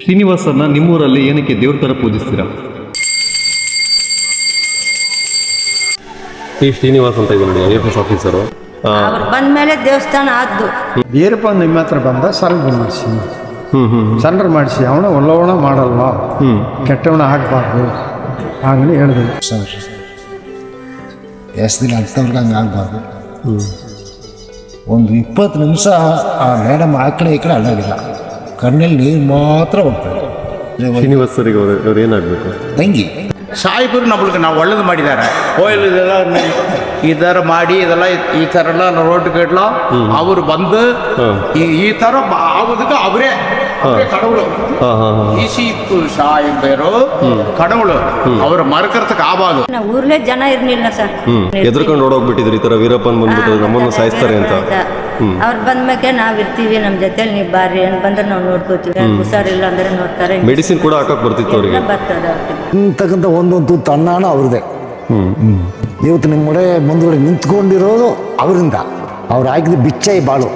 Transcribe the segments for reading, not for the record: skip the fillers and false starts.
ಶ್ರೀನಿವಾಸರನ್ನ ನಿಮ್ಮೂರಲ್ಲಿ ಏನಕ್ಕೆ ದೇವ್ರ ಥರ ಪೂಜಿಸ್ತೀರಾ? ಈ ಶ್ರೀನಿವಾಸ್ ಅಂತ ಇದೆ ನೋಡಿ, IFS ಆಫೀಸರು. ಅವ್ರು ಬಂದ್ಮೇಲೆ ದೇವಸ್ಥಾನ ಆದ್ದು. ವೀರಪ್ಪ ನಿಮ್ಮ ಹತ್ರ ಬಂದ ಸಲ್ರು ಮಾಡಿಸಿ ಸಲ್ರು ಮಾಡಿಸಿ ಅವನ ಒಳ್ಳವಣ ಮಾಡಲ್ವಾ, ಕೆಟ್ಟವನ ಆಗಬಾರ್ದು ಆಗಲಿ ಹೇಳಿದ್ರು. ಎಷ್ಟು ದಿನ ಅಂಥವ್ರಿಗೆ ಹಂಗೆ ಆಗಬಾರ್ದು. ಒಂದು 20 ನಿಮಿಷ ಆ ಮೇಡಮ್ ಆ ಕಡೆ ಈ ಕಡೆ ಅಲ್ಲಾಗಿಲ್ಲ, ಕಣ್ಣಲ್ಲಿ ನೀರು ಮಾತ್ರ ಹೋಗ್ತದೆ. ಶ್ರೀನಿವಾಸ್ ಸರಿಗೆ ಅವ್ರು ಏನಾಗಬೇಕು? ತಂಗಿ ಸಾಯಿಬರು ನಮ್ಮಳಿಗೆ ನಾವು ಒಳ್ಳೇದು ಮಾಡಿದ್ದಾರೆ. ಕೋಯಿಲ್ ಇದೆಲ್ಲ ಈ ಥರ ಮಾಡಿ ಇದೆಲ್ಲ ಈ ಥರ ಎಲ್ಲ ರೋಡ್ ಗಡ್ಲ ಅವರು ಬಂದು ಈ ಥರ ಆಗೋದಕ್ಕೆ ಅವರೇ ಕಡவுಳು. ಈಸಿ ಸಾಯಿಬರು ಕಡவுಳು ಅವ್ರ ಮರಕರ್ತಕ್ಕೆ ಆಬಾದು. ಊರ್ಲೇ ಜನ ಇರ್ಲಿಲ್ಲ ಸರ್, ಎದ್ರಕೊಂಡು ಓಡೋಗ್ಬಿಟ್ಟಿದ್ರು ಈ ಥರ ವೀರಪ್ಪನ್ ಬಂದ್ಬಿಟ್ಟು ನಮ್ಮನ್ನು ಸಾಯಿಸ್ತಾರೆ ಅಂತ. ಅವ್ರು ಬಂದ್ಮೇಲೆ ನಾವ್ ಇರ್ತೀವಿ, ನಮ್ಮ ಜೊತೆಲಿ ನೀವು ಬಾರಿ ಅಂತ ಬಂದ್ರೆ ನಾವು ನೋಡ್ಕೋತೀವಿ. ಹುಷಾರಿಲ್ಲ ಅಂದ್ರೆ ನೋಡ್ತಾರೆ, ಮೆಡಿಸಿನ್ ಕೂಡ ಹಾಕಕ್ ಬರ್ತಿತ್ತು ಅವರಿಗೆ. ಬರ್ತದೆ ಅಂತಕ್ಕಂಥ ಒಂದೊಂದು ತನ್ನಾಣ ಅವ್ರದ್ದೇ. ಇವತ್ತು ನಿಮ್ಮ ಕಡೆ ಮುಂದುಗಡೆ ನಿಂತ್ಕೊಂಡಿರೋದು ಅವರಿಂದ, ಅವ್ರು ಹಾಕಿದ ಬಿಚ್ಚೈ ಬಾಳು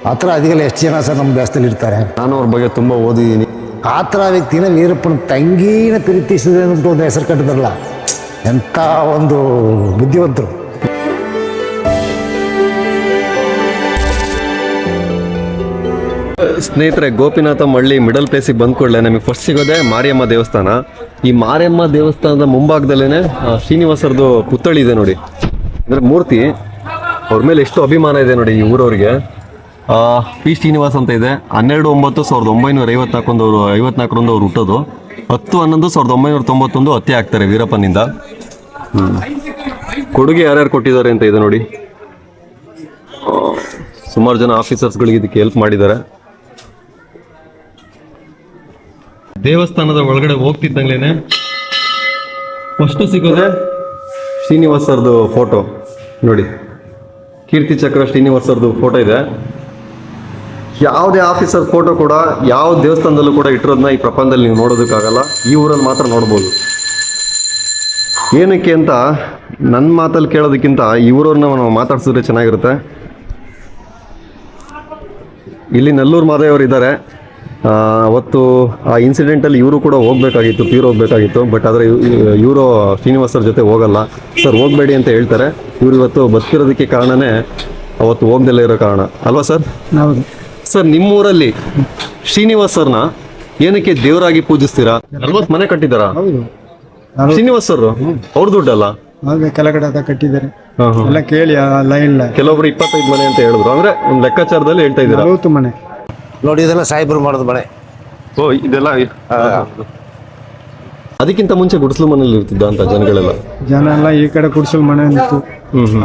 ಆ ಥರ ಅದಕ್ಕೆಲ್ಲ ಎಷ್ಟು ಜನ ಸರ್ ನಮ್ಮ ದೇಶದಲ್ಲಿ ಇರ್ತಾರೆ. ನಾನು ಅವ್ರ ಬಗ್ಗೆ ತುಂಬ ಓದಿದ್ದೀನಿ. ಆ ಥರ ವ್ಯಕ್ತಿನ ವೀರಪ್ಪನ ತಂಗಿನ ಪ್ರೀತಿಸಿದ್ರೆ ಅಂತ ಒಂದು ಹೆಸರು ಕಟ್ಟಿದ್ರಲ್ಲ, ಎಂಥ ಒಂದು ಬುದ್ಧಿವಂತರು. ಸ್ನೇಹಿತರೆ, ಗೋಪಿನಾಥ ಮಳ್ಳಿ ಮಿಡಲ್ ಪ್ಲೇಸಿಗೆ ಬಂದ ಕೂಡಲೇ ನಮಗೆ ಫಸ್ಟ್ ಸಿಗೋದೆ ಮಾರಿಯಮ್ಮ ದೇವಸ್ಥಾನ. ಈ ಮಾರಿಯಮ್ಮ ದೇವಸ್ಥಾನದ ಮುಂಭಾಗದಲ್ಲೇ ಶ್ರೀನಿವಾಸರದು ಪುತ್ಥಳಿ ಇದೆ ನೋಡಿ, ಅಂದರೆ ಮೂರ್ತಿ. ಅವ್ರ ಮೇಲೆ ಎಷ್ಟು ಅಭಿಮಾನ ಇದೆ ನೋಡಿ ಈ ಊರವ್ರಿಗೆ. P. ಶ್ರೀನಿವಾಸ್ ಅಂತ ಇದೆ. 12/9/1954 ಅವ್ರು ಹುಟ್ಟೋದು. 10/11/1991 ಹತ್ಯೆ ಆಗ್ತಾರೆ ವೀರಪ್ಪನಿಂದ. ಕೊಡುಗೆ ಯಾರ್ಯಾರು ಕೊಟ್ಟಿದ್ದಾರೆ ಅಂತ ಇದೆ ನೋಡಿ. ಸುಮಾರು ಜನ ಆಫೀಸರ್ಸ್ಗಳಿಗೆ ಇದಕ್ಕೆ ಹೆಲ್ಪ್ ಮಾಡಿದ್ದಾರೆ. ದೇವಸ್ಥಾನದ ಒಳಗಡೆ ಹೋಗ್ತಿದ್ದಂಗ್ಲೇನೆ ಫಸ್ಟ್ ಸಿಗೋದೆ ಶ್ರೀನಿವಾಸ್ ಸರ್ದು ಫೋಟೋ ನೋಡಿ. ಕೀರ್ತಿ ಚಕ್ರ ಶ್ರೀನಿವಾಸ್ ಸರ್ದು ಫೋಟೋ ಇದೆ. ಯಾವುದೇ ಆಫೀಸರ್ ಫೋಟೋ ಕೂಡ ಯಾವ ದೇವಸ್ಥಾನದಲ್ಲೂ ಕೂಡ ಇಟ್ಟಿರೋದನ್ನ ಈ ಪ್ರಪಂಚದಲ್ಲಿ ನೀವು ನೋಡೋದಕ್ಕಾಗಲ್ಲ, ಈ ಊರಲ್ಲಿ ಮಾತ್ರ ನೋಡ್ಬೋದು. ಏನಕ್ಕೆ ಅಂತ ನನ್ನ ಮಾತಲ್ಲಿ ಕೇಳೋದಕ್ಕಿಂತ ಈ ಊರವ್ರನ್ನ ನಾವು ಮಾತಾಡ್ಸಿದ್ರೆ ಚೆನ್ನಾಗಿರುತ್ತೆ. ಇಲ್ಲಿ ನಲ್ಲೂರು ಮಾದೇವರು ಇದ್ದಾರೆ. ಅವತ್ತು ಆ ಇನ್ಸಿಡೆಂಟಲ್ಲಿ ಇವರು ಕೂಡ ಹೋಗ್ಬೇಕಾಗಿತ್ತು, ತೀರ್ ಹೋಗ್ಬೇಕಾಗಿತ್ತು. ಬಟ್ ಆದರೆ ಇವರು ಶ್ರೀನಿವಾಸ್ ಸರ್ ಜೊತೆ ಹೋಗಲ್ಲ. ಸರ್ ಹೋಗಬೇಡಿ ಅಂತ ಹೇಳ್ತಾರೆ. ಇವರು ಇವತ್ತು ಬದುಕಿರೋದಕ್ಕೆ ಕಾರಣನೇ ಅವತ್ತು ಹೋಗ್ದಲ್ಲೇ ಇರೋ ಕಾರಣ ಅಲ್ವಾ ಸರ್? ಹೌದು ಸರ್, ನಿಮ್ಮೂರಲ್ಲಿ ಶ್ರೀನಿವಾಸ್ ಸರ್ನ ಏನಕ್ಕೆ ದೇವರಾಗಿ ಪೂಜಿಸ್ತೀರಾ? 40 ಮನೆ ಕಟ್ಟಿದ್ದಾರಾ ಹೌದು ಶ್ರೀನಿವಾಸ್ ಸರ್? ಅವ್ರ ದುಡ್ಡಲ್ಲ, ಹಾಗೆ ಕೆಳಗಡೆ ಅದ ಕಟ್ಟಿದ್ದಾರೆ ಎಲ್ಲ ಕೇಳಿ ಲೈನ್ ಕೆಲವೊಬ್ರು 25 ಮನೆ ಅಂತ ಹೇಳಿದ್ರು. ಅಂದ್ರೆ ಒಂದು ಲೆಕ್ಕಾಚಾರದಲ್ಲಿ ಹೇಳ್ತಾ ಇದ್ದೀರಾ? 40 ಮನೆ ನೋಡಿ, ಇದೆಲ್ಲ ಸಾಯಿಬರು ಮಾಡೋದು ಮನೆ. ಓ, ಇದೆಲ್ಲ ಅದಕ್ಕಿಂತ ಮುಂಚೆ ಗುಡಿಸಲು ಮನೇಲಿ ಇರ್ತಿದ್ದ ಅಂತ ಜನಗಳೆಲ್ಲ. ಜನ ಎಲ್ಲ ಈ ಕಡೆ ಗುಡಿಸಲು ಮನೆ ಅಂತು.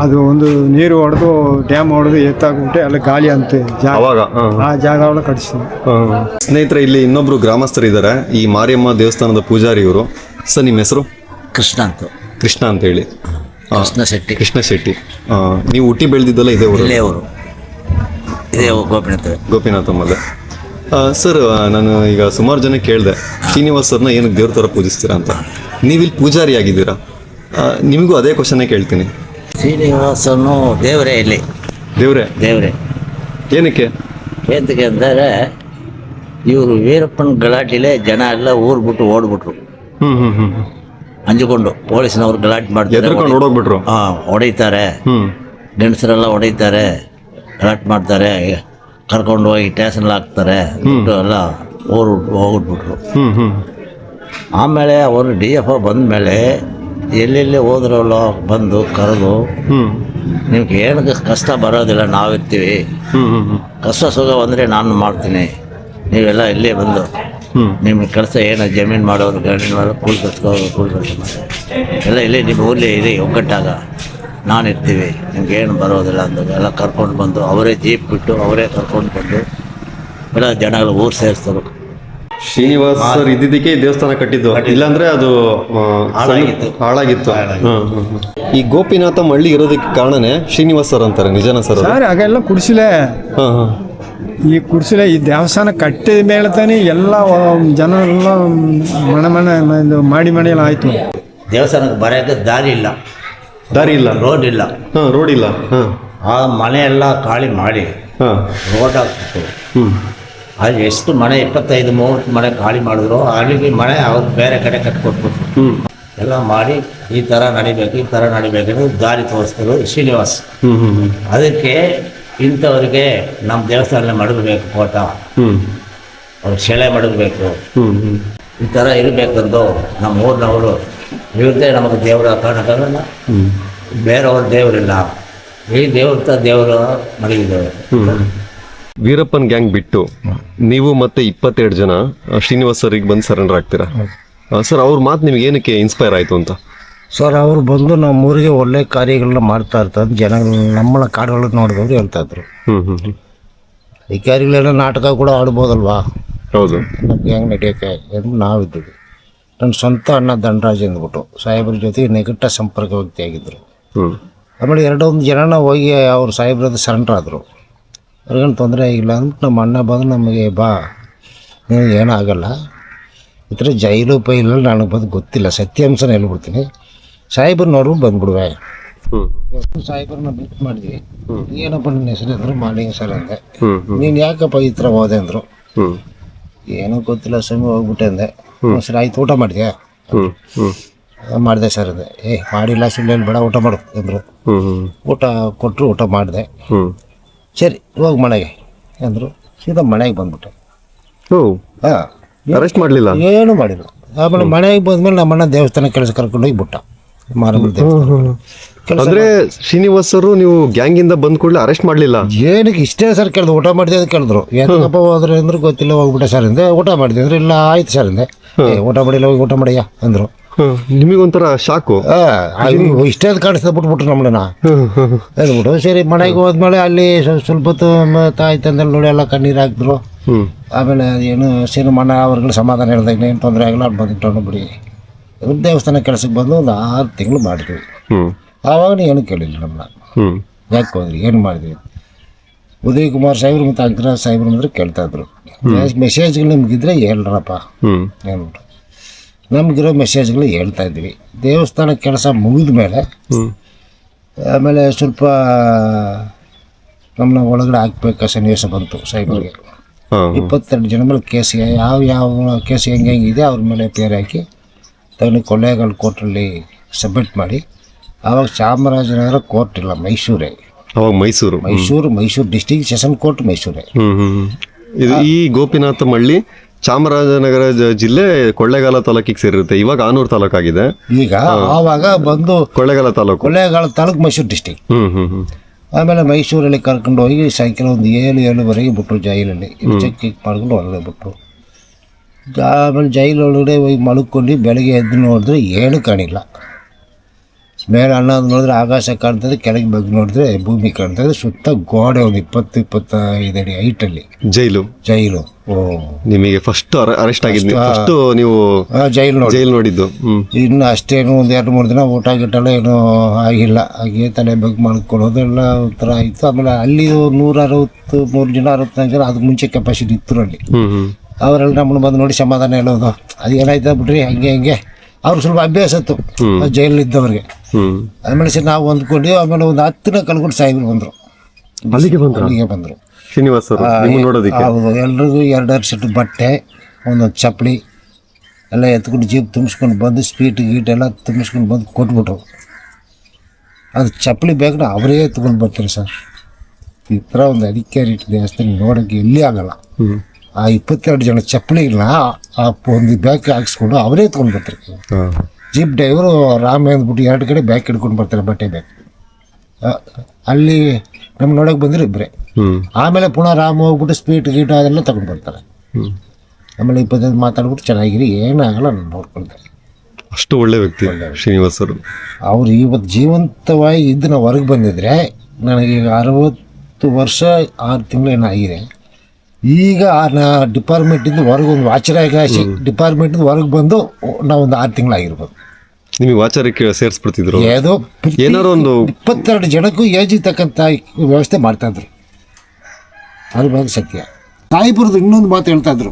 ಅದು ಒಂದು ನೀರು ಹೊಡೆದು ಡ್ಯಾಮ್ ಹೊಡೆದು ಎತ್ತಾಗ್ಬಿಟ್ಟು ಎಲ್ಲ ಗಾಳಿ ಅಂತ ಅವಾಗ ಆ ಜಾಗ ಒಳಗೆ ಕಟ್ಟಿಸ್ತೀವಿ. ಸ್ನೇಹಿತರೆ, ಇಲ್ಲಿ ಇನ್ನೊಬ್ರು ಗ್ರಾಮಸ್ಥರು ಇದ್ದಾರೆ, ಈ ಮಾರಿಯಮ್ಮ ದೇವಸ್ಥಾನದ ಪೂಜಾರಿ ಇವರು. ಸರ್, ನಿಮ್ಮ ಹೆಸರು? ಕೃಷ್ಣ ಅಂತ. ಕೃಷ್ಣ ಅಂತ ಹೇಳಿ. ಕೃಷ್ಣ ಶೆಟ್ಟಿ. ಕೃಷ್ಣ ಶೆಟ್ಟಿ. ನೀವು ಹುಟ್ಟಿ ಬೆಳೆದಿದ್ದಲ್ಲ ಇದೇ ಊರು? ಇಲ್ಲೇ ಅವರು, ಇದೇ ಗೋಪಿನಾಥಮ್ಮಲ್ಲೇ. ಸರ್, ನಾನು ಈಗ ಸುಮಾರು ಜನ ಕೇಳಿದೆ ಶ್ರೀನಿವಾಸ್ ಸರ್ನ ಏನಕ್ಕೆ ದೇವ್ರ ಥರ ಪೂಜಿಸ್ತೀರಾ ಅಂತ. ನೀವಿಲ್ಲಿ ಪೂಜಾರಿ ಆಗಿದ್ದೀರಾ, ನಿಮಗೂ ಅದೇ ಕ್ವಶನ್ನೇ ಕೇಳ್ತೀನಿ. ಶ್ರೀನಿವಾಸನು ದೇವರೇ, ಇಲ್ಲಿ ದೇವರೇ. ಏನಕ್ಕೆ ಅಂದರೆ ಇವರು ವೀರಪ್ಪನ ಗಲಾಟೆಲೆ ಜನ ಎಲ್ಲ ಊರು ಬಿಟ್ಟು ಓಡ್ಬಿಟ್ರು. ಅಂಜಿಕೊಂಡು ಪೊಲೀಸ್ನವ್ರು ಗಲಾಟೆ ಮಾಡ್ತಾರೆ, ಓಡೋಗ್ಬಿಟ್ರು. ಹೊಡಿತಾರೆ, ಗಂಡಸರೆಲ್ಲ ಹೊಡಿತಾರೆ, ಗಲಾಟೆ ಮಾಡ್ತಾರೆ, ಕರ್ಕೊಂಡು ಹೋಗಿ ಸ್ಟೇಷನ್ಲ್ಲಿ ಹಾಕ್ತಾರೆ, ಎಲ್ಲ ಊರು ಹೋಗ್ಬಿಟ್ರು. ಆಮೇಲೆ ಅವರು DFO ಬಂದಮೇಲೆ ಎಲ್ಲೆಲ್ಲಿ ಹೋದ್ರಲ್ಲ ಬಂದು ಕರೆದು, ನಿಮ್ಗೆ ಏನು ಕಷ್ಟ ಬರೋದಿಲ್ಲ, ನಾವಿರ್ತೀವಿ, ಕಷ್ಟ ಸುಖ ಬಂದರೆ ನಾನು ಮಾಡ್ತೀನಿ, ನೀವೆಲ್ಲ ಇಲ್ಲೇ ಬಂದು ನಿಮ್ಮ ಕೆಲಸ ಏನು ಜಮೀನು ಮಾಡೋರು, ಗಂಡಿನ ಮಾಡೋರು, ಕೂಲಿ ಕೆಲಸ ಎಲ್ಲ ಇಲ್ಲೇ ನಿಮ್ಮ ಊರ್ಲೇ ಇದೆ, ಒಗ್ಗಟ್ಟಾಗ ನಾನು ಇರ್ತೀವಿ, ನಿಮ್ಗೇನು ಬರೋದಿಲ್ಲ ಅಂತ ಎಲ್ಲ ಕರ್ಕೊಂಡು ಬಂದು ಅವರೇ ಜೀಪ್ ಬಿಟ್ಟು ಅವರೇ ಕರ್ಕೊಂಡು ಬಂದು ಎಲ್ಲ ಜನಗಳು ಊರು ಸೇರಿಸ್ತಾರೆ. ಶ್ರೀನಿವಾಸ್ ಸರ್ ಇದ್ದಿದ್ದಕ್ಕೆ ದೇವಸ್ಥಾನ ಕಟ್ಟಿದ್ದು, ಇಲ್ಲಾಂದ್ರೆ ಅದು ಹಾಳಾಗಿತ್ತು. ಈ ಗೋಪಿನಾಥ ಮಳ್ಳಿ ಇರೋದಕ್ಕೆ ಕಾರಣನೇ ಶ್ರೀನಿವಾಸ್ ಸರ್ ಅಂತಾರೆ, ನಿಜನಾ ಸರ್? ಆಗೆಲ್ಲ ಕುಡಿಸಿಲೆ, ಈ ಕುಡಿಸಿಲೆ ಈ ದೇವಸ್ಥಾನ ಕಟ್ಟಿದ ಮೇಲೆ ತಾನೇ ಎಲ್ಲ ಜನ ಎಲ್ಲ ಮನೆ ಮಾಡಿ ಎಲ್ಲ ಆಯ್ತು. ದೇವಸ್ಥಾನಕ್ಕೆ ಬರೋಕ್ಕೆ ದಾರಿ ಇಲ್ಲ, ರೋಡ್ ಇಲ್ಲ. ರೋಡ್ ಇಲ್ಲ. ಆ ಮನೆ ಎಲ್ಲ ಖಾಲಿ ಮಾಡಿ ರೋಡ್ ಹಾಕ್ಬಿಟ್ಟು ಅದು ಎಷ್ಟು ಮನೆ 25-30 ಮನೆ ಖಾಲಿ ಮಾಡಿದ್ರು ಅಲ್ಲಿಗೆ ಮನೆ ಅವ್ರು ಬೇರೆ ಕಡೆ ಕಟ್ಕೊಟ್ಬಿಟ್ರು. ಎಲ್ಲ ಮಾಡಿ ಈ ಥರ ನಡಿಬೇಕು ಈ ಥರ ನಡಿಬೇಕು ದಾರಿ ತೋರಿಸಿದ್ರು ಶ್ರೀನಿವಾಸ್. ಅದಕ್ಕೆ ಇಂಥವ್ರಿಗೆ ನಮ್ಮ ದೇವಸ್ಥಾನ ಮಡಗಬೇಕು ಫೋಟ, ಅವ್ರು ಶೆಳೆ ಮಡಗಬೇಕು, ಈ ಥರ ಇರಬೇಕಂದು ನಮ್ಮ ಊರಿನವರು ಇವ್ರದ್ದೇ ನಮಗೆ ದೇವರ ಕಾರಣಕ್ಕಾಗಲ್ಲ, ಬೇರೆಯವ್ರ ದೇವರಿಲ್ಲ, ಈ ದೇವರು ಮಡಗಿದ್ದೇವೆ. ವೀರಪ್ಪನ್ ಗ್ಯಾಂಗ್ ಬಿಟ್ಟು ನೀವು ಮತ್ತೆ 22 ಜನ ಶ್ರೀನಿವಾಸ್ ಸರಿಗೆ ಬಂದು ಸರೆಂಡರ್ ಆಗ್ತೀರಾ ಸರ್? ಅವ್ರ ಮಾತು ನಿಮ್ಗೆ ಏನಕ್ಕೆ ಇನ್ಸ್ಪೈರ್ ಆಯಿತು ಅಂತ? ಸರ್ ಅವರು ಬಂದು ನಮ್ಮ ಊರಿಗೆ ಒಳ್ಳೆ ಕಾರ್ಯಗಳನ್ನ ಮಾಡ್ತಾ ಇರ್ತಾರೆ, ಜನಗಳು ನಮ್ಮನ್ನ ಕಾಡುಗಳನ್ನ ನೋಡಿದವರು ಹೇಳ್ತಾ ಇದ್ರು. ಅಧಿಕಾರಿಗಳೆಲ್ಲ ನಾಟಕ ಕೂಡ ಆಡ್ಬೋದಲ್ವಾ, ಹೌದು, ನಮ್ಗೆ ಹೆಂಗೆ ನಡೆಯೋಕ್ಕೆ ಎಂದು ನಾವಿದ್ದೀವಿ. ನನ್ನ ಸ್ವಂತ ಅಣ್ಣ ದಂಡರಾಜ್ ಅಂದ್ಬಿಟ್ಟು ಸಾಹೇಬ್ರ ಜೊತೆಗೆ ನಿಕಟ ಸಂಪರ್ಕ ವ್ಯಕ್ತಿಯಾಗಿದ್ದರು. ಆಮೇಲೆ 2 ಜನನ ಹೋಗಿ ಅವ್ರು ಸಾಹೇಬ್ರದ್ದು ಸರೆಂಡರ್ ಆದರು. ಅವ್ರಿಗೇನು ತೊಂದರೆ ಆಗಿಲ್ಲ ಅಂದ್ಬಿಟ್ಟು ನಮ್ಮ ಅಣ್ಣ ಬಂದು ನಮಗೆ ಬಾ ನೀವು ಏನೂ ಆಗಲ್ಲ, ಈ ಥರ ಜೈಲು ಪೈಲು ನನಗೆ ಬಂದು ಗೊತ್ತಿಲ್ಲ, ಸತ್ಯಾಂಶನ ಹೇಳ್ಬಿಡ್ತೀನಿ, ಸಾಹೇಬ್ರು ನೋಡ್ಬಿಟ್ಟು ಬಂದ್ಬಿಡುವೆ. ಸಾಹೇಬ್ರನ್ನ ಮೀಟ್ ಮಾಡಿದ್ವಿ. ಏನಪ್ಪ ನನ್ನ ಹೆಸರು ಅಂದರು, ಮಾಲಿಂಗ ಸರ್ ಅಂದೆ. ನೀನು ಯಾಕಪ್ಪ ಈ ಥರ ಹೋದೆ ಅಂದರು. ಏನೋ ಗೊತ್ತಿಲ್ಲ ಸ್ವಾಮಿ ಹೋಗ್ಬಿಟ್ಟೆ ಅಂದೆ. ಸರಿ ಆಯ್ತು, ಊಟ ಮಾಡಿದ್ಯಾ? ಮಾಡಿದೆ ಸರ್ ಅಂದೆ. ಮಾಡಿಲ್ಲ ಸುಳ್ಳು ಬೇಡ, ಊಟ ಮಾಡು ಅಂದರು. ಊಟ ಕೊಟ್ಟರು, ಊಟ ಮಾಡಿದೆ. ಸರಿ ಹೋಗಿ ಮನೆಗೆ ಅಂದರು. ಸೀದಾ ಮನೆಗೆ ಬಂದ್ಬಿಟ್ಟೆ. ಅರೆಸ್ಟ್ ಮಾಡಲಿಲ್ಲ, ಏನೂ ಮಾಡಿಲ್ಲ. ಆಮೇಲೆ ಮನೆಗೆ ಬಂದ್ಮೇಲೆ ನಮ್ಮಣ್ಣ ದೇವಸ್ಥಾನ ಕೆಲಸ ಕರ್ಕೊಂಡೋಗಿ ಬಿಟ್ಟ, ಮಾರಮ್ಮ ದೇವಸ್ಥಾನ. ಅಂದ್ರೆ ಶ್ರೀನಿವಾಸರು ನೀವು ಗ್ಯಾಂಗ್ ಇಂದ ಬಂದ್ ಕೂಡಲೇ ಅರೆಸ್ಟ್ ಮಾಡ್ಲಿಲ್ಲ? ಏನಕ್ಕೆ ಇಷ್ಟೇ ಸರ್ ಕೇಳಿದ್ರು, ಊಟ ಮಾಡಿದೆ ಅಂತ ಕೇಳಿದ್ರು. ಏನಪ್ಪ ಹೋದ್ರೆ ಅಂದ್ರೆ ಗೊತ್ತಿಲ್ಲ, ಹೋಗ್ಬಿಟ್ಟೆ ಸರ್ ಅಂದೆ. ಊಟ ಮಾಡಿದೆ ಅಂದ್ರೆ ಇಲ್ಲ ಆಯ್ತು ಸರ್ ಅಂದೆ. ಊಟ ಮಾಡಿಲ್ಲ, ಹೋಗಿ ಊಟ ಮಾಡಿಯಾ ಅಂದರು. ನಿಮಗೊಂಥರ ಶಾಕು, ಇಷ್ಟೇ ಕಾಣಿಸ್ತಾ ಬಿಟ್ಬಿಟ್ರು ನಮ್ಮನ್ನ ಅಂದ್ಬಿಟ್ಟು. ಸರಿ ಮನೆಗೆ ಹೋದ್ಮೇಲೆ ಅಲ್ಲಿ ಸ್ವಲ್ಪ ಹೊತ್ತು ತಾಯಿ ತಂದಲ್ಲಿ ನೋಡಿ ಎಲ್ಲ ಕಣ್ಣೀರು ಹಾಕಿದ್ರು. ಆಮೇಲೆ ಏನು ಸಿನಿಮಾನ ಅವ್ರಿಗೆ ಸಮಾಧಾನ ಹೇಳ್ದಾಗ ಏನು ತೊಂದರೆ ಆಗಲ್ಲ, ಅಲ್ಲಿ ಬಂದಿಟ್ಟು ಬಿಡಿ. ದೇವಸ್ಥಾನ ಕೆಲಸಕ್ಕೆ ಬಂದು ಒಂದು 6 ತಿಂಗಳು ಮಾಡಿದ್ವಿ. ಆವಾಗ ಏನು ಕೇಳಿಲ್ಲ ನಮ್ಮನ್ನ, ಯಾಕೆ ಹೋದ್ರಿ, ಏನು ಮಾಡಿದ್ವಿ. ಉದಯ್ ಕುಮಾರ್ ಸಾಹೇಬ್ರು ಮತ್ತು ಅಂಕರಾಜ್ ಸಾಹೇಬ್ರು ಅಂದ್ರೆ ಕೇಳ್ತಾ ಇದ್ರು, ಮೆಸೇಜ್ಗಳು ನಿಮ್ಗಿದ್ರೆ ಹೇಳ್ರಪ್ಪ ಅಂದ್ಬಿಟ್ಟು. ನಮಗಿರೋ ಮೆಸೇಜ್ಗಳು ಹೇಳ್ತಾ ಇದ್ವಿ. ದೇವಸ್ಥಾನ ಕೆಲಸ ಮುಗಿದ ಮೇಲೆ ಆಮೇಲೆ ಸ್ವಲ್ಪ ನಮ್ಮನ್ನ ಒಳಗಡೆ ಹಾಕ್ಬೇಕು ಸನ್ನಿವೇಶ ಬಂತು ಸಾಹೇಬ್ರಿಗೆ. 22 ಜನ ಮೇಲೆ ಕೇಸ್, ಯಾವ ಕೇಸ್ ಹೆಂಗಿದೆ ಅವ್ರ ಮೇಲೆ ಪೇರ್ ಹಾಕಿ ತಗೊಂಡು ಕೊಳ್ಳೇಗಾಲ ಕೋರ್ಟಲ್ಲಿ ಸಬ್ಮಿಟ್ ಮಾಡಿ. ಆವಾಗ ಚಾಮರಾಜನಗರ ಕೋರ್ಟ್ ಇಲ್ಲ, ಮೈಸೂರೇ. ಅವಾಗ ಮೈಸೂರು ಡಿಸ್ಟಿಕ್ ಸೆಷನ್ ಕೋರ್ಟ್ ಮೈಸೂರೇ. ಇದು ಈ ಗೋಪಿನಾಥ ಮಳ್ಳಿ ಚಾಮರಾಜನಗರ ಜಿಲ್ಲೆ ಕೊಳ್ಳೇಗಾಲ ತಾಲೂಕಿಗೆ ಸೇರಿರುತ್ತೆ. ಇವಾಗ ಆನೂರು ತಾಲೂಕಾಗಿದೆ. ಈಗ ಆವಾಗ ಬಂದು ಕೊಳ್ಳೇಗಾಲ ತಾಲೂಕು ಮೈಸೂರು ಡಿಸ್ಟಿಕ್. ಆಮೇಲೆ ಮೈಸೂರಲ್ಲಿ ಕರ್ಕೊಂಡು ಹೋಗಿ ಸಾಯಂಕಾಲ ಒಂದು 7-7:30 ಬಿಟ್ಟರು ಜೈಲಲ್ಲಿ. ಚೆಕ್ ಮಾಡ್ಕೊಂಡು ಹೊರಗಡೆ ಬಿಟ್ಟರು. ಆಮೇಲೆ ಜೈಲು ಒಳಗಡೆ ಹೋಗಿ ಮಲ್ಕೊಂಡು ಬೆಳಗ್ಗೆ ಎದ್ದು ನೋಡಿದ್ರೆ ಏನು ಕಾಣಿಲ್ಲ. ಮೇಲೆ ಅನ್ನೋದು ನೋಡಿದ್ರೆ ಆಕಾಶ ಕಾಣ್ತದೆ, ಕೆಳಗೆ ಬಗ್ಗೆ ನೋಡಿದ್ರೆ ಭೂಮಿ ಕಾಣ್ತದೆ. ಸುತ್ತ ಗೋಡೆ ಒಂದು 20-25 ಅಡಿ ಹೈಟಲ್ಲಿ ಜೈಲು. ನಿಮಗೆ ಫಸ್ಟ್ ಅರೆಸ್ಟ್ ಆಗಿದ್ದು, ಫಸ್ಟ್ ನೀವು ಜೈಲು ನೋಡಿದ್ದು. ಇನ್ನು ಅಷ್ಟೇನು ಒಂದು 2-3 ದಿನ ಊಟ ಗಿಟ್ಟಲ್ಲ ಏನೂ ಆಗಿಲ್ಲ. ಹಾಗೆ ತಲೆ ಬಗ್ಗೆ ಮಾಡ್ಕೊಳ್ಳೋದೆಲ್ಲ ಒಂಥರ ಆಯಿತು. ಆಮೇಲೆ ಅಲ್ಲಿ 163 ಜನ 64 ಜನ ಅದಕ್ಕೆ ಮುಂಚೆ ಕೆಪಾಸಿಟಿ ಇತ್ತು ಅಲ್ಲಿ. ಅವರೆಲ್ಲ ನಮ್ಮನ್ನು ಬಂದು ನೋಡಿ ಸಮಾಧಾನ ಹೇಳೋದು, ಅದು ಏನಾಯ್ತು ಬಿಡ್ರಿ ಹಂಗೆ ಅವ್ರು ಸ್ವಲ್ಪ ಅಭ್ಯಾಸ ಇತ್ತು ಜೈಲಿದ್ದವ್ರಿಗೆ. ಆಮೇಲೆ ಸರಿ ನಾವು ಹೊಂದ್ಕೊಂಡು ಆಮೇಲೆ ಒಂದು 10 ದಿನ ಕಳ್ಕೊಂಡು ಸಾಹೇಬ್ರು ಬಂದರು. ಅಲ್ಲಿಗೆ ಬಂದರು ಶ್ರೀನಿವಾಸ್ ನೋಡೋದಕ್ಕೆ. ಹೌದು, ಎಲ್ರಿಗೂ 2 ಸೆಟ್ ಬಟ್ಟೆ, ಒಂದೊಂದು ಚಪ್ಪಲಿ ಎಲ್ಲ ಎತ್ಕೊಂಡು ಜೀಪ್ ತುಂಬಿಸ್ಕೊಂಡು ಬಂದು ಸ್ವೀಟ್ ಗೀಟ್ ಎಲ್ಲ ತುಂಬಿಸ್ಕೊಂಡು ಬಂದು ಕೊಟ್ಬಿಟ್ರು. ಅದು ಚಪ್ಪಲಿ ಬೇಕಂದ್ರೆ ಅವರೇ ಎತ್ಕೊಂಡು ಬರ್ತಾರೆ ಸರ್. ಈ ಥರ ಒಂದು ಅಧಿಕಾರಿ ದೇವಸ್ಥಾನ ನೋಡೋಕ್ಕೆ ಎಲ್ಲಿ ಆಗಲ್ಲ. ಆ 22 ಜನ ಚಪ್ಪಲಿಗಳನ್ನ ಆ ಒಂದು ಬ್ಯಾಗ್ ಹಾಕ್ಸ್ಕೊಂಡು ಅವರೇ ಎತ್ಕೊಂಡು ಬರ್ತಾರೆ. ಜೀಪ್ ಡ್ರೈವರು ರಾಮ ಅಂದ್ಬಿಟ್ಟು 2 ಕಡೆ ಬ್ಯಾಗ್ ಹಿಡ್ಕೊಂಡು ಬರ್ತಾರೆ, ಬಟ್ಟೆ ಬ್ಯಾಗ್. ಅಲ್ಲಿ ನಮ್ಗೆ ನೋಡೋಕೆ ಬಂದರೆ ಇಬ್ಬರೇ. ಆಮೇಲೆ ಪುನಃ ರಾಮ ಹೋಗ್ಬಿಟ್ಟು ಸ್ವೀಟ್ ಗೀಟ್ ಅದೆಲ್ಲ ತಗೊಂಡು ಬರ್ತಾರೆ. ಆಮೇಲೆ 25 ಮಾತಾಡ್ಬಿಟ್ಟು ಚೆನ್ನಾಗಿರಿ ಏನಾಗಲ್ಲ ನಾನು ನೋಡ್ಕೊಳ್ತಾರೆ. ಅಷ್ಟು ಒಳ್ಳೆ ವ್ಯಕ್ತಿ ಶ್ರೀನಿವಾಸರು. ಅವ್ರು ಇವತ್ತು ಜೀವಂತವಾಗಿ ಇದ್ದು ನಾವು ಹೊರಗೆ ಬಂದಿದ್ರೆ ನನಗೀಗ 60 ವರ್ಷ 6 ತಿಂಗಳು ಏನಾಗಿದೆ. ಈಗ ಡಿಪಾರ್ಟ್ಮೆಂಟಿಂದ ಹೊರಗೆ ಒಂದು ವಾಚರಾಗಿ ಡಿಪಾರ್ಟ್ಮೆಂಟಿಂದ ಹೊರಗೆ ಬಂದು ನಾವೊಂದು 6 ತಿಂಗಳಾಗಿರ್ಬೋದು. ನಿಮಗೆ ವಾಚಾರಕ್ಕೆ ಸೇರಿಸ್ಬಿಡ್ತಿದ್ರು. ಏನೋ ಏನಾರು ಒಂದು 22 ಜನಕ್ಕೂ ಏಜಿಗೆ ತಕ್ಕಂಥ ವ್ಯವಸ್ಥೆ ಮಾಡ್ತಾಯಿದ್ರು. ಅದು ಬಗ್ಗೆ ಸತ್ಯ. ಸಾಯಿಪುರದ ಇನ್ನೊಂದು ಮಾತು ಹೇಳ್ತಾ ಇದ್ರು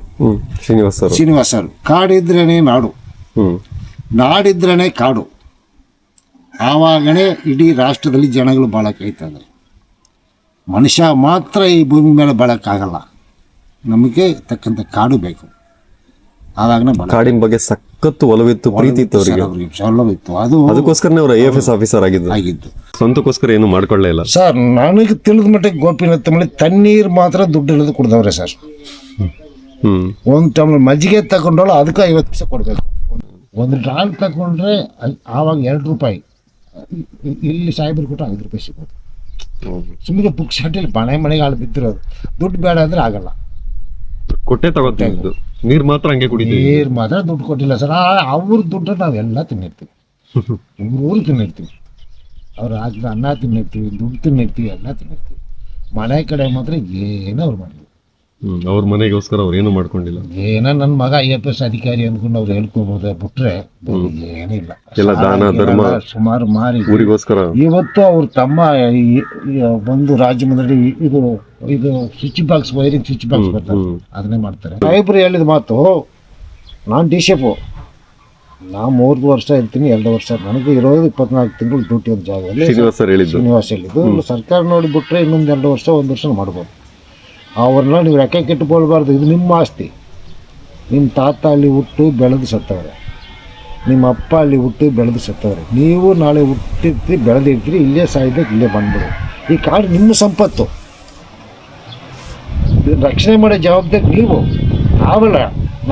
ಶ್ರೀನಿವಾಸ್ ಸರ್, ಕಾಡಿದ್ರೇನೆ ನಾಡು, ನಾಡಿದ್ರೇನೆ ಕಾಡು. ಆವಾಗನೇ ಇಡೀ ರಾಷ್ಟ್ರದಲ್ಲಿ ಜನಗಳು ಬಾಳಕ್ಕೆ ಇದ್ದಾರೆ. ಮನುಷ್ಯ ಮಾತ್ರ ಈ ಭೂಮಿ ಮೇಲೆ ಬಾಳಕ್ಕಾಗಲ್ಲ. ನಮಗೆ ತಕ್ಕಂಥ ಕಾಡು ಬೇಕು. ಆವಾಗನೇ ಬಲ ಕಾಡಿನ ಬಗ್ಗೆ ಸಖತ್ತು ಒಲವಿತ್ತು, ಪ್ರೀತಿ ಇತ್ತು ಅವರಿಗೆ. ಸೌಲಭ್ಯ ಅದು ಅದಕ್ಕೋಸ್ಕರನೇ ಅವರು AFS ಆಫೀಸರ್ ಆಗಿದ್ದು. ಆಗಿದ್ದು. ಸ್ವಂತಕ್ಕೋಸ್ಕರ ಏನು ಮಾಡ್ಕೊಳ್ಳೇ ಇಲ್ಲ. ಸರ್ ನನಗೆ ತಿಳಿದ ಮಟ್ಟಿಗೆ ಗೋಪಿನಾಥ ಮಳೆ ತಣ್ಣೀರು ಮಾತ್ರ ದುಡ್ಡು ಇಳಿದು ಕುಡ್ದವ್ರೆ ಸರ್. ಒಂದು ಟಮ್ಲರ್ ಮಜ್ಜಿಗೆ ತಗೊಂಡೋಳು ಅದಕ್ಕೆ 50 ಪೈಸೆ ಕೊಡಬೇಕು. ಒಂದು ಡ್ರಾಲ್ ತಗೊಂಡ್ರೆ ಆವಾಗ 2 ರೂಪಾಯಿ, ಇಲ್ಲಿ ಸಾಹೇಬ್ರು ಕೊಟ್ಟು 5 ರೂಪಾಯಿ ಸಿಗೋದು. ಸುಮ್ಮನೆ ಬುಕ್ ಶಾಟಿಲಿ ಮನೆಗೆ ಆಳು ಬಿದ್ದಿರೋದು. ದುಡ್ಡು ಬೇಡ ಅಂದ್ರೆ ಆಗಲ್ಲ. ಕೊಟ್ಟೆ ತಗೋತಿದ್ದು, ನೀರು ಮಾತ್ರ ಹಂಗೆ ಕುಡಿತೀವಿ. ನೀರು ಮಾತ್ರ ದುಡ್ಡು ಕೊಟ್ಟಿಲ್ಲ ಸರ್. ಅವ್ರ ದುಡ್ಡು ನಾವೆಲ್ಲ ತಿನ್ನಿರ್ತೀವಿ, ಊರು ತಿನ್ನಿರ್ತೀವಿ, ಅವ್ರು ಹಾಕಿದ ಅನ್ನ ತಿನ್ನಿರ್ತೀವಿ, ದುಡ್ಡು ತಿನ್ನಿರ್ತೀವಿ, ಎಲ್ಲ ತಿನ್ನಿರ್ತೀವಿ. ಮನೆ ಕಡೆ ಮಾತ್ರ ಏನೋ ಅವ್ರು ಮಾಡಿದ್ರು. ಅವ್ರ ಮನೆಗೋಸ್ಕರ ಅವ್ರು ಏನು ಮಾಡ್ಕೊಂಡಿಲ್ಲ. ಏನೋ ನನ್ನ ಮಗ IAS ಅಧಿಕಾರಿ ಅನ್ಕೊಂಡು ಅವ್ರು ಹೇಳ್ಕೊಬೋದ ಬಿಟ್ರೆ ಏನಿಲ್ಲ. ಎಲ್ಲ ದಾನ ಧರ್ಮ ಸುಮಾರು ಮಾರಿ ಊರಿಗೋಸ್ಕರ. ಇವತ್ತು ಅವ್ರ ತಮ್ಮ ಬಂದು ರಾಜ್ಯ ಮಂಡಳಿ ಇದು switch box, wiring switch box ಬರ್ತಾರೆ, ಅದನ್ನೇ ಮಾಡ್ತಾರೆ. ಸಾಹೇಬ್ರು ಹೇಳಿದ ಮಾತು, ನಾನು DCF, ನಾ 3 ವರ್ಷ ಇರ್ತೀನಿ, 2 ವರ್ಷ ನನಗೆ ಇರೋದು 24 ತಿಂಗಳು ಡ್ಯೂಟಿ ಒಂದು ಜಾಗದಲ್ಲಿ. ಶ್ರೀನಿವಾಸ್ ಹೇಳಿದ್ದು ಸರ್ಕಾರ ನೋಡಿಬಿಟ್ರೆ ಇನ್ನೊಂದು 2 ವರ್ಷ 1 ವರ್ಷ ಮಾಡ್ಬೋದು. ಅವ್ರನ್ನ ನೀವು ರೆಕ್ಕೆ ಕೆಟ್ಟುಕೊಳ್ಬಾರ್ದು. ಇದು ನಿಮ್ಮ ಆಸ್ತಿ. ನಿಮ್ಮ ತಾತ ಅಲ್ಲಿ ಹುಟ್ಟು ಬೆಳೆದು ಸತ್ತವ್ರೆ, ನಿಮ್ಮ ಅಪ್ಪ ಅಲ್ಲಿ ಹುಟ್ಟು ಬೆಳೆದು ಸತ್ತವ್ರೆ. ನೀವು ನಾಳೆ ಹುಟ್ಟಿರ್ತೀರಿ, ಬೆಳೆದಿರ್ತೀರಿ, ಇಲ್ಲೇ ಸಾಯ್ಬೇಕು, ಇಲ್ಲೇ ಬಂದ್ಬಿಡು. ಈ ಕಾಡು ನಿಮ್ಮ ಸಂಪತ್ತು, ರಕ್ಷಣೆ ಮಾಡೋ ಜವಾಬ್ದಾರಿ ನೀವು. ನಾವಲ್ಲ,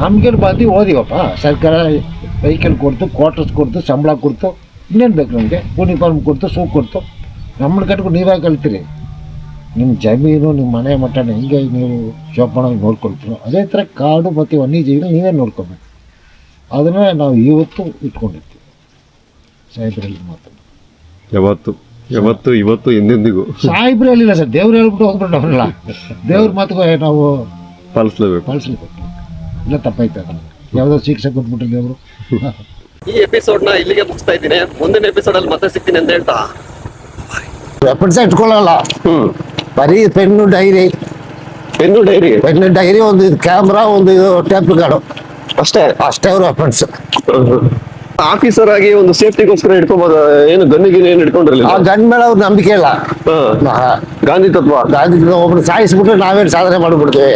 ನಮ್ಗೇನು ಬಂದು ಓದಿವಪ್ಪ, ಸರ್ಕಾರ ವೆಹಿಕಲ್ ಕೊಡ್ತು, ಕ್ವಾರ್ಟರ್ಸ್ ಕೊಡ್ತು, ಸಂಬಳ ಕೊಡ್ತು, ಇನ್ನೇನು ಬೇಕು ನಮಗೆ, ಯೂನಿಫಾರ್ಮ್ ಕೊಡ್ತು, ಶೂ ಕೊಡ್ತು. ನಮ್ಮನ್ನ ಕಟ್ಕೊಂಡು ನೀವೇ ಕಲ್ತೀರಿ. ನಿಮ್ಮ ಜಮೀನು, ನಿಮ್ಮ ಮನೆ ಮಠನ ಹೆಂಗೆ ನೀವು ಜೋಪಾನಾಗಿ ನೋಡ್ಕೊಳ್ತೀರೋ ಅದೇ ಥರ ಕಾಡು ಮತ್ತು ವನ್ಯಜೀವಿನ ನೀವೇ ನೋಡ್ಕೊಬೇಕು. ಅದನ್ನು ನಾವು ಇವತ್ತು ಇಟ್ಕೊಂಡಿರ್ತೀವಿ. ಸಾಹೇಬ್ರಲ್ಲಿ ಮಾತು ಇವತ್ತು ಎಂದೆಂದಿಗೂ ಸಾಹೇಬ್ರು ಹೇಳಿಲ್ಲ ಸರ್, ದೇವ್ರು ಹೇಳ್ಬಿಟ್ಟು ಹೋಗ್ಬಿಟ್ಟು ಅವರಲ್ಲ. ದೇವ್ರ ಮಾತುಗೂ ನಾವು ಪಾಲಿಸ್ಲೇಬೇಕು. ಇಲ್ಲ ತಪ್ಪಾಯ್ತು, ಯಾವುದೋ ಶಿಕ್ಷೆ ಕೊಟ್ಬಿಟ್ರೆ ದೇವರು. ಈ ಎಪಿಸೋಡ್ನ ಇಲ್ಲಿಗೆ ಮುಗಿಸ್ತಾ ಇದ್ದೀನಿ. ಮುಂದಿನ ಎಪಿಸೋಡಲ್ಲಿ ಮತ್ತೆ ಸಿಗ್ತೀನಿ ಅಂತ ಹೇಳ್ತಾ ವೆಪನ್ಸ್ ಇಟ್ಕೊಳ್ಳಲ್ಲ, ಬರೀ ಪೆನ್ನು ಡೈರಿ, ಒಂದು ಇದು ಕ್ಯಾಮ್ರಾ, ಒಂದು ಇದು ಟೇಪ್ ಗಾರ್ಡು, ಅಷ್ಟೇ ಅವ್ರ ವೆಪನ್ಸ್. ಆಫೀಸರ್ ಆಗಿ ಒಂದು ಸೇಫ್ಟಿಗೋಸ್ಕರ ಇಟ್ಕೋಬಹುದು. ಏನು ಗನ್ನಿಗೆ ಏನು ಇಟ್ಕೊಂಡಿರಲಿಲ್ಲ. ಆ ಗನ್ ಮೇಲೆ ಅವ್ರ ನಂಬಿಕೆ ಇಲ್ಲ. ಗಾಂಧಿ ತತ್ವ ಒಬ್ಬರು ಸಾಯಿಸ್ಬಿಟ್ರೆ ನಾವೇನು ಸಾಧನೆ ಮಾಡಿಬಿಡ್ತೇವೆ.